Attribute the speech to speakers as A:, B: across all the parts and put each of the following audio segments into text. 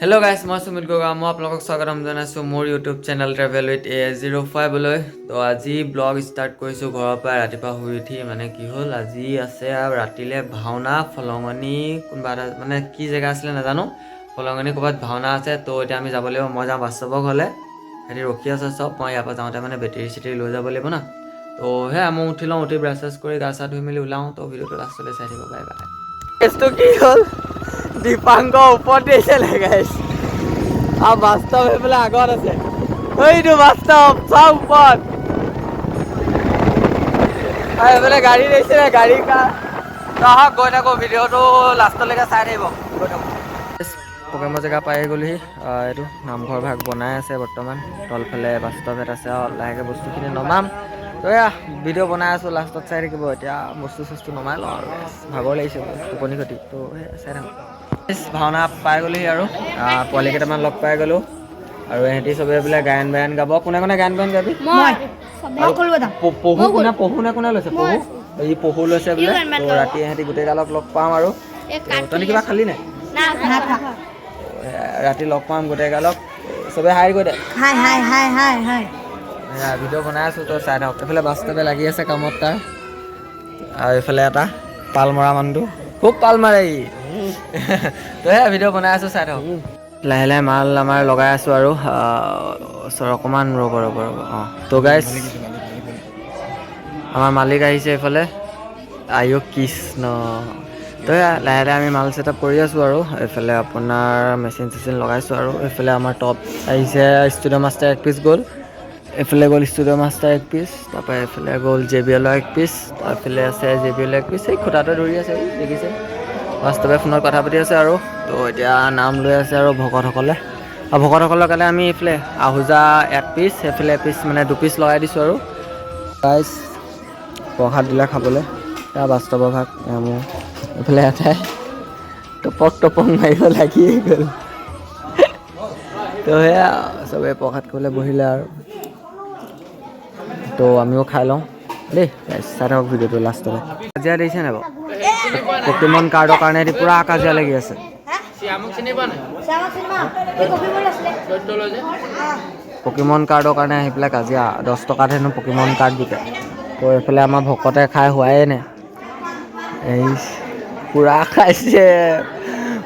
A: Hello guys मैं सुमित गगৈ मैं आपलोक स्वागतम जानाइছো मोर YouTube channel travel with A05 লৈ तो আজি ब्लॉग स्टार्ट কৰিছো ঘৰৰ পৰা ৰাতিপুৱা শুই উঠি মানে কি হ'ল আজি আছে আৰু ৰাতিলে ভাওনা ফলঙনি কোনবা মানে কি জেগা আছিল নাজানো ফলঙনি ক'বাত ভাওনা আছে তো এতিয়া আমি যাব লাগিব মই যাম বাস্তৱ ঘৰলে হেৰি ৰখি আছে সব মই ইয়াৰ পৰা যাওঁতে মানে বেটাৰী চিটাৰী লৈ যাব লাগিব না তো হে মই উঠিলোঁ উঠি ব্ৰাছ কৰি গা চা ধুই মেলি ওলাওঁ তো ভিডিঅ'টো লাষ্টলৈ চাই থাকিব বাই বাই কেছটো কি হ'ল দীপাংকৰ ওপৰত দিছিলে গাইছ अब वास्तव है बोले आगत আছে ওইটো वास्तव সব উপর আই বলে গাড়ি লৈছে না গাড়ি কা তাহা গৈ থাকো ভিডিওটো লাষ্টলৈকে চাই থাকিব গৈ থাকো প্ৰগ্ৰামৰ জেগা পাই গ'লি এইটো নামঘৰ ভাগ বনাই আছে বৰ্তমান তলফালে বাস্তৱ এটা আছে লাহেকে বস্তুখিনি নমাম তো এয়া ভিডিও বনাই আছো লাষ্টত চাই থাকিব এতিয়া বস্তু নমাই লওঁ আৰু ভাগৰ লাগিছে টোপনি খতি তো চাই থাকো ভাওনা পাই গ'লেহি আৰু পোৱালি কেইটামান লগ পাই গ'লো আৰু এহেঁতি চবে বোলে গায়ন বায়ন গাব কোনে কোনে গায়ন বায়ন গাবি কোনে লৈছে এই পহু লৈছে বোলে তো ৰাতি এহেঁতি গোটেই গালক লগ পাম আৰু তহঁতি কিবা খালি নাই ৰাতি লগ পাম গোটেই গালক চবে হাই গৈ দে ভিডিঅ' বনাই আছোঁ তই চাই থাকক এইফালে বাস্তৱে লাগি আছে কামত তাৰ আৰু এইফালে এটা পাল মৰা মানুহটো খুব পাল মাৰে ই তো হে ভিডিঅ' বনাই আছোঁ চাই থাকক লাহে লাহে মাল আমাৰ লগাই আছোঁ আৰু অকণমান ৰ'ব অঁ তো গাইছ আমাৰ মালিক আহিছে এইফালে আয়ো কৃষ্ণ তো লাহে লাহে আমি মাল ছেটআপ কৰি আছোঁ আৰু এইফালে আপোনাৰ মেচিন চেচিন লগাইছোঁ আৰু এইফালে আমাৰ টপ আহিছে ষ্টুডিঅ' মাষ্টাৰ এক পিচ গ'ল এইফালে গ'ল ষ্টুডিঅ' মাষ্টাৰ এক পিচ তাৰপৰা এইফালে গ'ল JBL এক পিচ তাৰফালে আছে JBL এক পিচ এই খুটাটো ধৰি আছে দেখিছে বাস্তৱে ফোনত কথা পাতি আছে আৰু তো এতিয়া নাম লৈ আছে আৰু ভকতসকলে আৰু ভকতসকলৰ কাৰণে আমি এইফালে আহুজা এক পিচ সেইফালে এপিচ মানে দুপিচ লগাই দিছোঁ আৰু গাইছ প্ৰসাদ দিলে খাবলৈ এয়া বাস্তৱৰ ভাগ মোৰ এইফালে এটাই টপক মাৰিব লাগিয়ে গ'ল তো সেয়া চবে প্ৰসাদ খাবলৈ বহিলে আৰু তো আমিও খাই লওঁ দেই চাই থাকক ভিডিঅ'টো লাষ্টলৈ কাজিয়া দিছে নাই বাৰু পকেমন কাৰ্ডৰ কাৰণে পুৰা কাজিয়া লাগি আছে পকেমন কাৰ্ডৰ কাৰণে আহি পেলাই কাজিয়া 10 টকাত হেনো পকেমন কাৰ্ড বিকে তো এইফালে আমাৰ ভকতে খাই হোৱাই নাই এই পুৰা খাইছে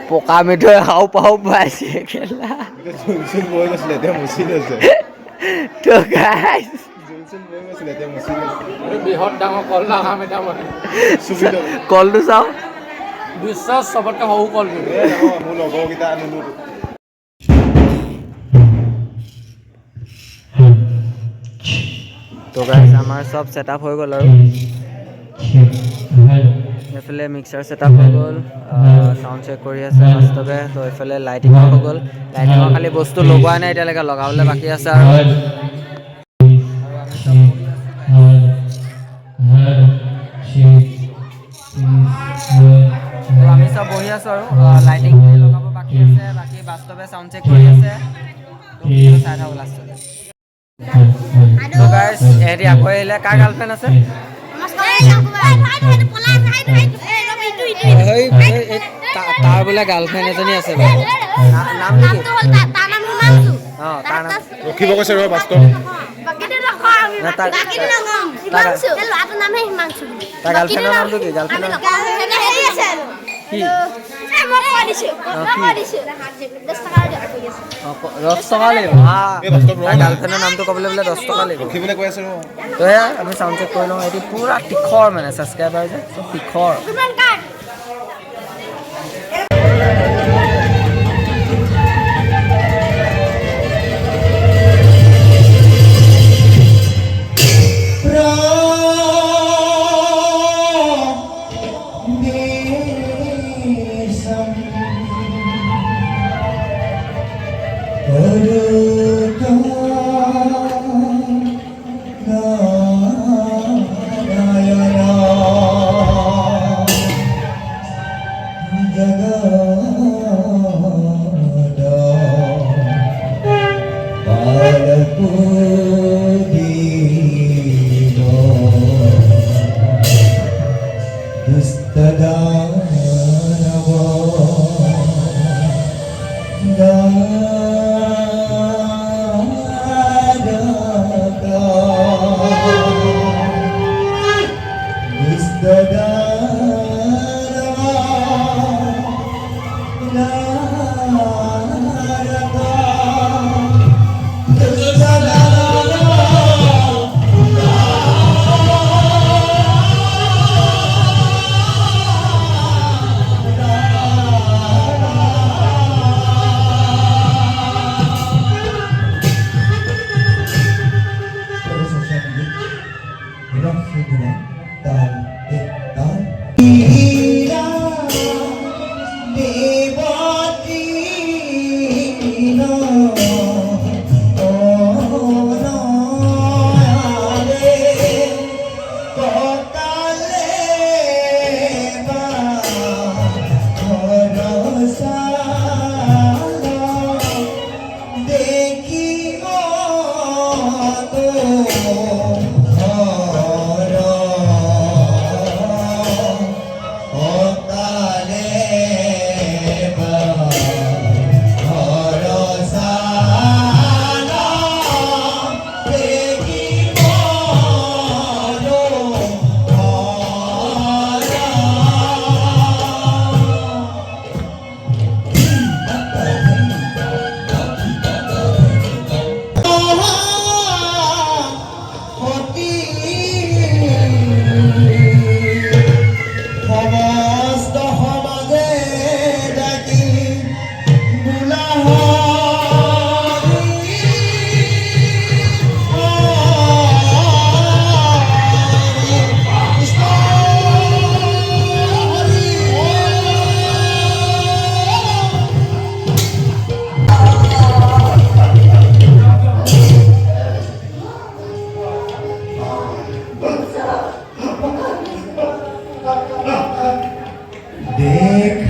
A: পকা মিঠৈ হাও পাও পাইছে খেলা তো গাইছ বৃহৎ ডাঙৰ কল লগাম এটা মই কলটো চাওঁ বিশ্বৰ চবতকৈ সৰু কল মোৰ লগৰকেইটা আনিলো তো গাইছ আমাৰ চব ছেটআপ হৈ গ'ল আৰু এইফালে মিক্সাৰ ছেটআপ হৈ গ'ল চাউণ্ড চেক কৰি আছে বাস্তৱে তো এইফালে লাইটিঙৰ হৈ গ'ল লাইটিঙৰ খালি বস্তু লগোৱা নাই এতিয়ালৈকে লগাবলৈ বাকী আছে আৰু আমি সব বহি আছোঁ আৰু লাইটিং লগাব বাকী আছে বাকী বাস্তৱে চাউণ্ড চেক কৰি আছে চাই থাকক লাষ্টলৈ তো গাইছ এহেঁতি আকৌ আহিলে কাৰ গাৰ্লফ্ৰেণ্ড আছে তাৰ বোলে গাৰ্লফ্ৰেণ্ড এজনী আছে বাৰু নাম নেকি অঁ তাৰ নাম ৰখিব কৈছে ৰ বাস্তৱ তাৰ গাৰ্লফ্ৰেণ্ডৰ নামটো কি গাৰ্লফ্ৰেণ্ডৰ কি 10 টকা লাগিব গাৰ্লফ্ৰেণ্ডৰ নামটো ক'বলৈ বোলে 10 টকা লাগিব তো সেয়া আমি চাউণ্ড চেক কৰি লওঁ এইটো পুৰা তীখৰ মানে ছাবস্ক্ৰাইবাৰ যে চব তীখৰ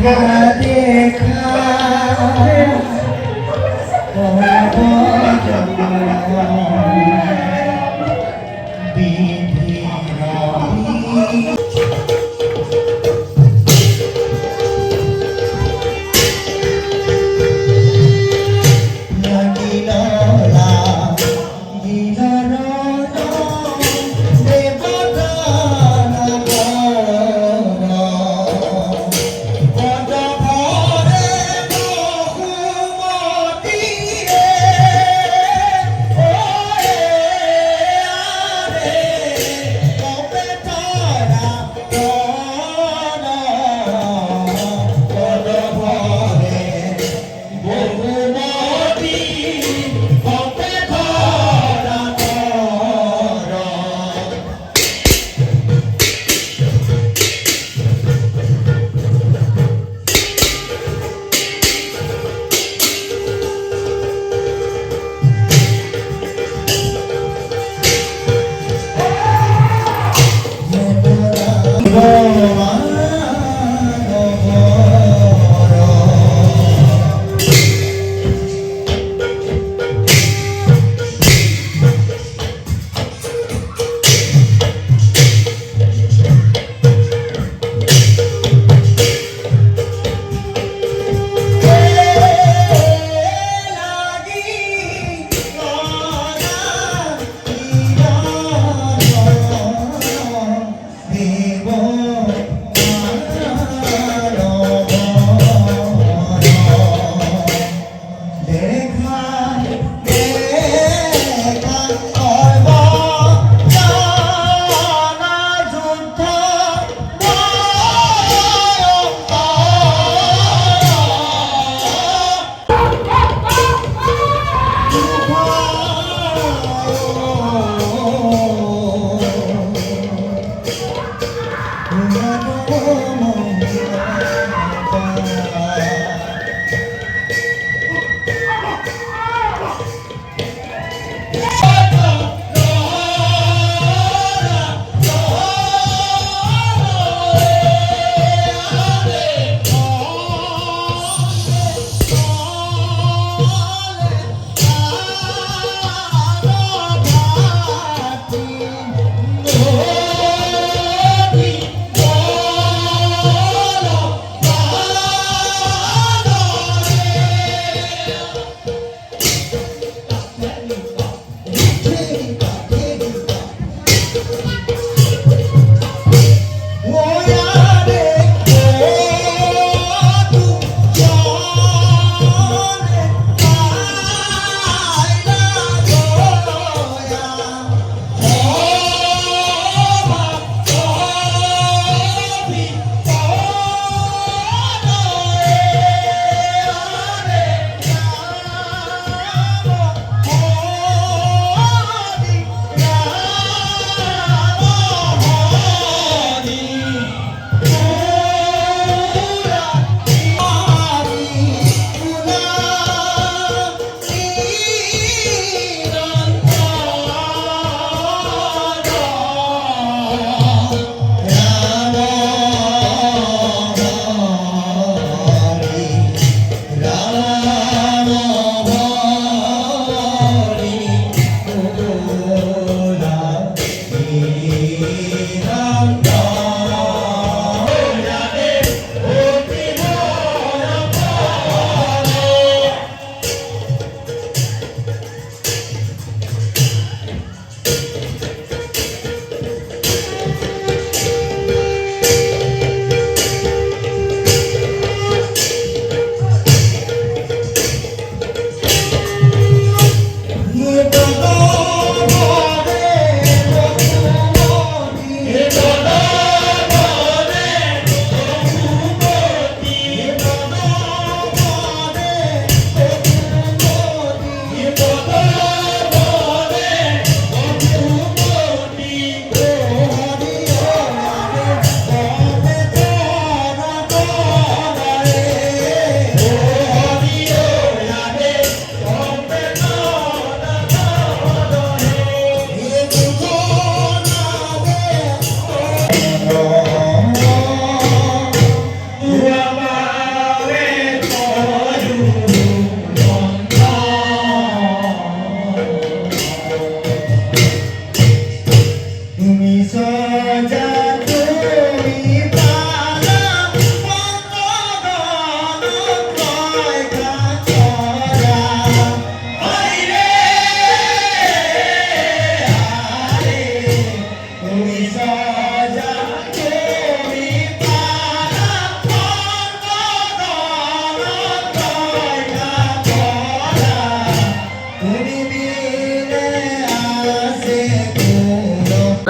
B: Bye.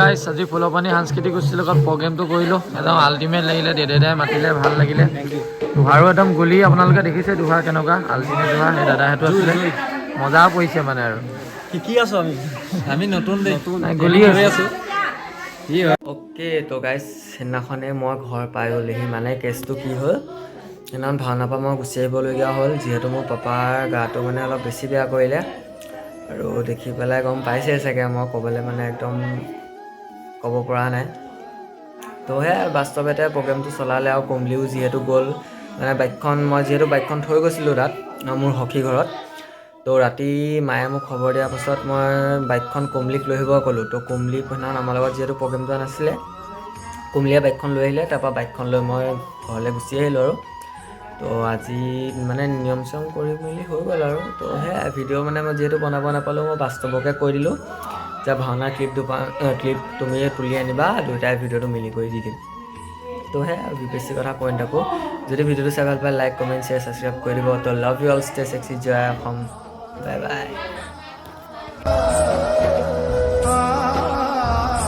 A: গাইছ আজি ফুলপানী সাংস্কৃতিক গোষ্ঠীৰ লগত প্ৰগ্ৰেমটো কৰিলোঁ একদম আল্টিমেট লাগিলে দেদাই মাতিলে ভাল লাগিলে দুহাৰো একদম গলি আপোনালোকে দেখিছে দুহাৰ কেনেকুৱা আল্টিমেট দুহাৰ সেই দাদাহেঁতো আছিলে মজা পৰিছে মানে আৰু
B: শিকি আছোঁ আমি নতুন
A: গলি হৈ আছোঁ অ'কে তো গাইছ সেইদিনাখনে মই ঘৰ পাই গ'লোহি মানে কেছটো কি হ'ল সেইদিনাখন ভাওনাৰ পৰা মই গুচি আহিবলগীয়া হ'ল যিহেতু মোৰ পাপাৰ গাটো মানে অলপ বেছি বেয়া কৰিলে আৰু দেখি পেলাই গম পাইছে চাগে মই ক'বলৈ মানে একদম ক'ব পৰা নাই তো সেয়া বাস্তৱতে প্ৰগ্ৰেমটো চলালে আৰু কমলিও যিহেতু গ'ল মানে মই যিহেতু বাইকখন থৈ গৈছিলোঁ তাত মোৰ সখী ঘৰত তো ৰাতি মায়ে মোক খবৰ দিয়াৰ পাছত মই বাইকখন কমলিক লৈ আহিব ক'লোঁ তো কমলি সেইদিনাখন আমাৰ লগত যিহেতু প্ৰগ্ৰেমটো নাছিলে কমলিয়ে বাইকখন লৈ আহিলে তাৰপৰা বাইকখন লৈ মই ঘৰলৈ গুচি আহিলোঁ আৰু তো আজি মানে নিয়ম চিয়ম কৰি মেলি হৈ গ'ল আৰু তো সেয়া ভিডিঅ' মানে মই যিহেতু বনাব নাপালোঁ মই বাস্তৱকে কৈ দিলোঁ যে ভাওনাৰ ক্লিপ তুমিয়ে তুলি আনিবা দুয়োটাই ভিডিঅ'টো মিলি কৰি দি দিম তো সেয়া বেছি কথা কৈ নাথাকোঁ যদি ভিডিঅ'টো চাই ভাল পায় লাইক কমেণ্ট শ্বেয়াৰ ছাবস্ক্ৰাইব কৰি দিব তো love you all stay sexy জয় অসম বাই বাই